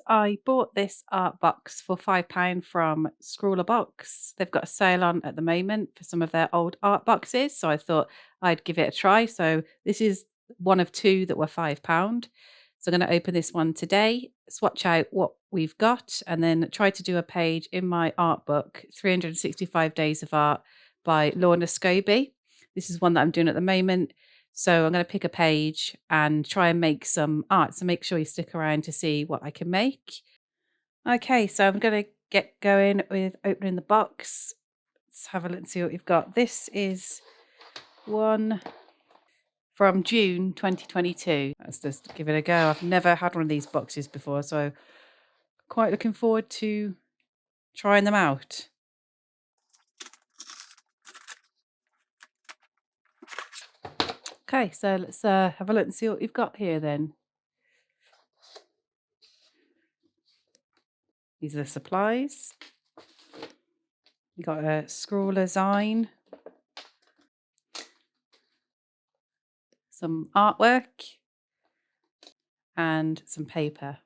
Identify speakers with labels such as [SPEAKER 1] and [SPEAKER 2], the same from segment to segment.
[SPEAKER 1] I bought this art box for £5 from Scrawlrbox. They've got a sale on at the moment for some of their old art boxes, so I thought I'd give it a try. So this is one of two that were £5. So I'm going to open this one today, swatch out what we've got, and then try to do a page in my art book, 365 Days of Art by Lorna Scobie. This is one that I'm doing at the moment. So I'm going to pick a page and try and make some art. So make sure you stick around to see what I can make. Okay, so I'm going to get going with opening the box. Let's have a look and see what we've got. This is one from June 2022. Let's just give it a go. I've never had one of these boxes before, so quite looking forward to trying them out. Okay, so let's have a look and see what we've got here then. These are the supplies. You've got a scrawler sign, some artwork, and some paper.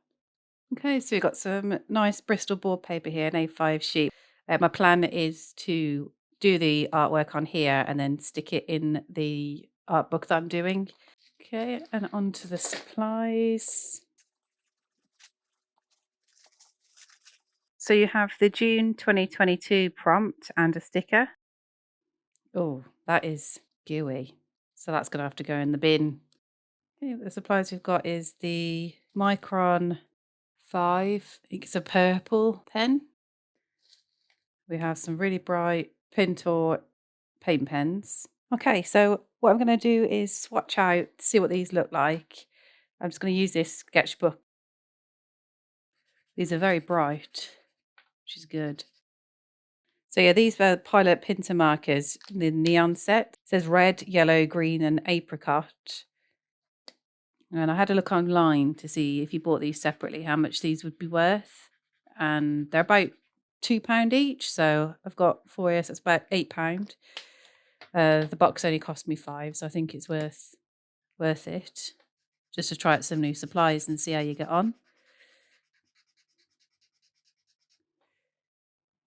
[SPEAKER 1] Okay, so we've got some nice Bristol board paper here, an A5 sheet. My plan is to do the artwork on here and then stick it in the art book that I'm doing. Okay, and onto the supplies. So you have the June 2022 prompt and a sticker. Oh, that is gooey. So that's going to have to go in the bin. Okay, the supplies we've got is the Micron 5. It's a purple pen. We have some really bright Pintor paint pens. Okay, so what I'm going to do is swatch out, see what these look like. I'm just going to use this sketchbook. These are very bright, which is good. So yeah, these were Pilot Pinter markers, the neon set. It says red, yellow, green and apricot. And I had a look online to see if you bought these separately, how much these would be worth. And they're about £2 each. So I've got 4 here, so it's about £8. The box only cost me £5, so I think it's worth it. Just to try out some new supplies and see how you get on.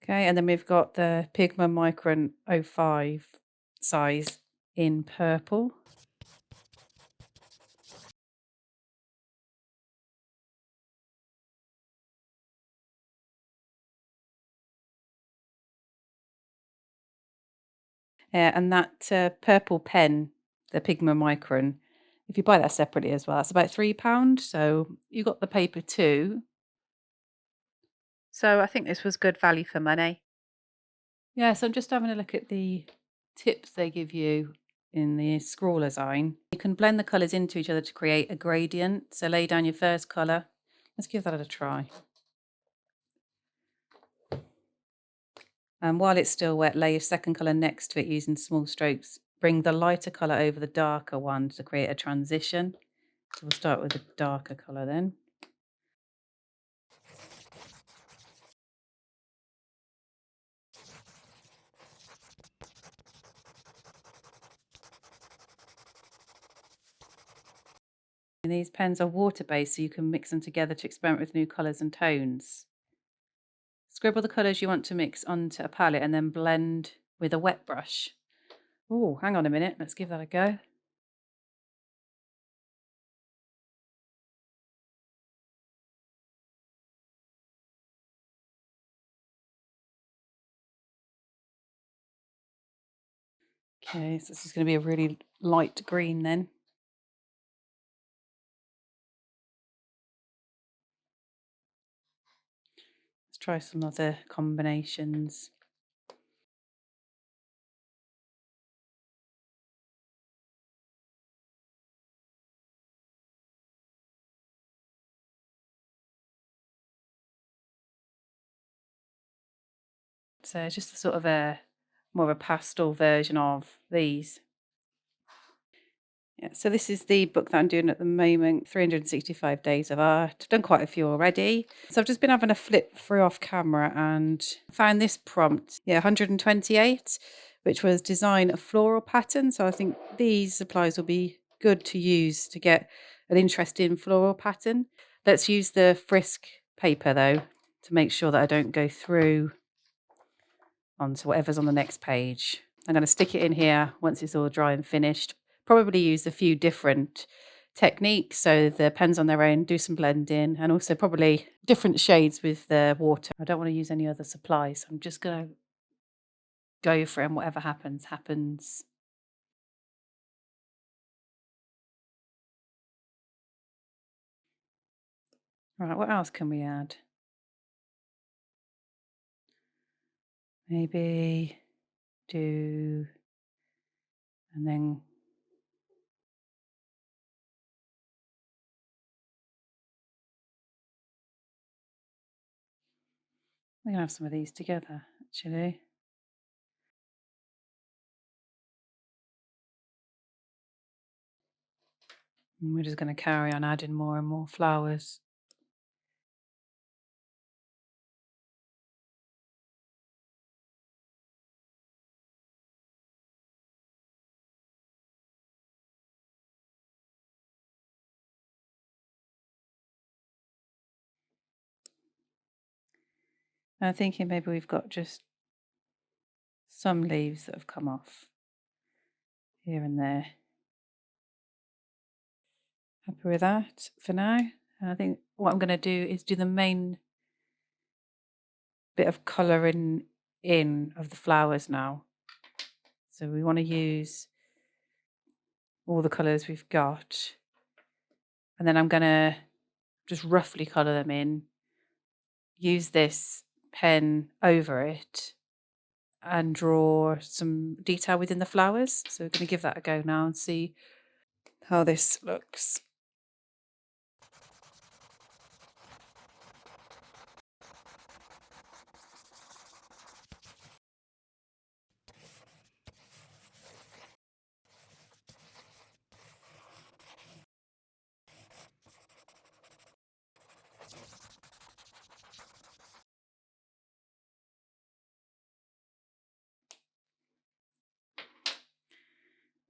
[SPEAKER 1] Okay, and then we've got the Pigma Micron 05 size in purple. And that purple pen, the Pigma Micron, if you buy that separately as well, that's about £3. So you got the paper too. So I think this was good value for money. Yeah, so I'm just having a look at the tips they give you in the scrawler sign. You can blend the colours into each other to create a gradient. So lay down your first colour. Let's give that a try. And while it's still wet, lay your second colour next to it using small strokes. Bring the lighter colour over the darker one to create a transition. So we'll start with the darker colour then. And these pens are water-based, so you can mix them together to experiment with new colours and tones. Scribble the colours you want to mix onto a palette and then blend with a wet brush. Oh, hang on a minute. Let's give that a go. Okay, so this is going to be a really light green then. Let's try some other combinations. So it's just a sort of a more of a pastel version of these. Yeah, so this is the book that I'm doing at the moment, 365 Days of Art. I've done quite a few already. So I've just been having a flip through off camera and found this prompt, 128, which was design a floral pattern. So I think these supplies will be good to use to get an interesting floral pattern. Let's use the Frisk paper though, to make sure that I don't go through onto whatever's on the next page. I'm going to stick it in here once it's all dry and finished. Probably use a few different techniques, so the pens on their own, do some blending, and also probably different shades with the water. I don't want to use any other supplies, so I'm just going to go for it, and whatever happens, happens. Right, what else can we add? Maybe do, and then we're going to have some of these together, actually. And we're just going to carry on adding more and more flowers. I'm thinking maybe we've got just some leaves that have come off here and there. Happy with that for now. And I think what I'm going to do is do the main bit of colouring in of the flowers now. So we want to use all the colours we've got. And then I'm going to just roughly colour them in. Use this pen over it and draw some detail within the flowers. So we're going to give that a go now and see how this looks.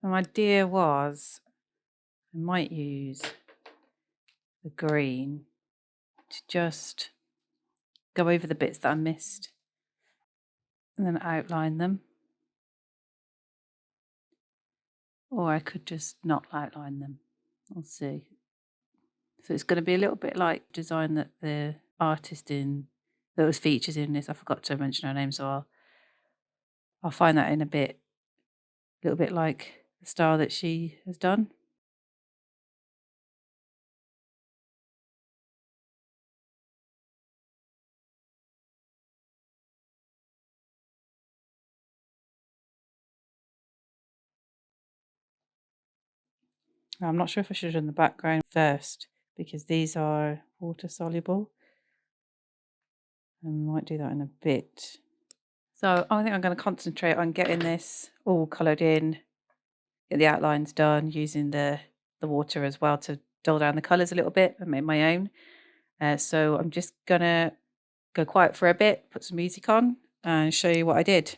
[SPEAKER 1] And my idea was I might use the green to just go over the bits that I missed and then outline them. Or I could just not outline them. We'll see. So it's going to be a little bit like design that the artist that was featured in this. I forgot to mention her name, so I'll find that in a bit. A little bit like the style that she has done. I'm not sure if I should have done the background first because these are water soluble. I might do that in a bit. So I think I'm going to concentrate on getting this all coloured in, get the outlines done using the water as well to dull down the colours a little bit and make my own. So I'm just going to go quiet for a bit, put some music on and show you what I did.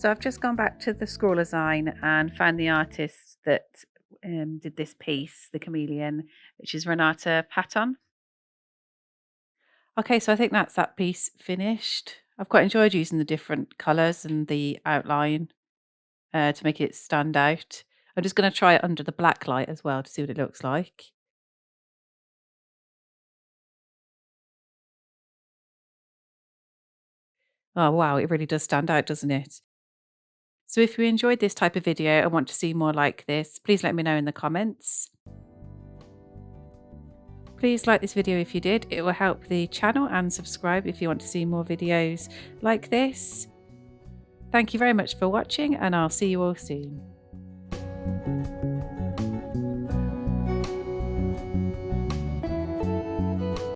[SPEAKER 1] So I've just gone back to the Scrawlrsign and found the artist that did this piece, the chameleon, which is Renata Patton. Okay, so I think that's that piece finished. I've quite enjoyed using the different colours and the outline to make it stand out. I'm just going to try it under the black light as well to see what it looks like. Oh wow, it really does stand out, doesn't it? So if you enjoyed this type of video and want to see more like this, please let me know in the comments. Please like this video if you did, it will help the channel, and subscribe if you want to see more videos like this. Thank you very much for watching, and I'll see you all soon.